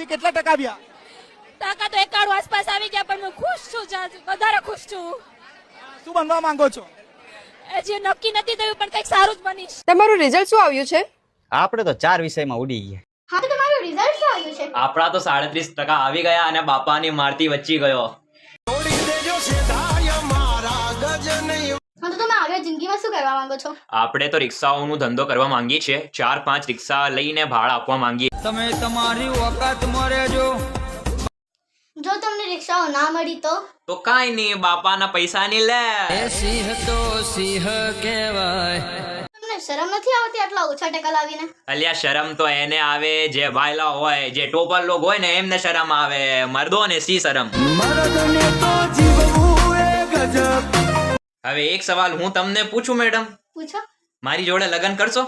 કેટલા ટકા આવ્યા? ટકા તો 91 આસપાસ આવી ગયા, પણ હું ખુશ છું, વધારે ખુશ છું. શું બનવા માંગો છો? જે નક્કી નથી થયું, પણ કંઈક સારું જ બનીશ. તમારું રિઝલ્ટ શું આવ્યું છે? આપણે તો 4 વિષયમાં ઉડી ગયા. હા, તો તમારું રિઝલ્ટ શું આવ્યું છે? આપણા તો 37% આવી ગયા અને બાપાની મારથી વચ્ચી ગયો. હા, તો તમે આગળ જિંદગીમાં શું કરવા માંગો છો? આપણે તો રિક્ષાઓનું ધંધો કરવા માંગીએ છીએ. 4-5 રિક્ષા લઈને ભાડા આપવા માંગીએ. તમે તમારી ઓકાતમાં રહેજો. જો તમને રિક્ષાઓ ના મળી તો કાંઈ નહીં, બાપાના પૈસાની લે. સિંહ તો સિંહ કહેવાય. તમને શરમ નથી આવતી આટલા ઓછા ટકા લાવીને? અલ્યા શરમ તો એને આવે જે ભાઈલા હોય, જે ટોપર લોગ હોય ને એમને શરમ આવે. મર્દોને સી શરમ. હવે એક સવાલ હું તમને પૂછું મેડમ, પૂછો. મારી જોડે લગ્ન કરશો?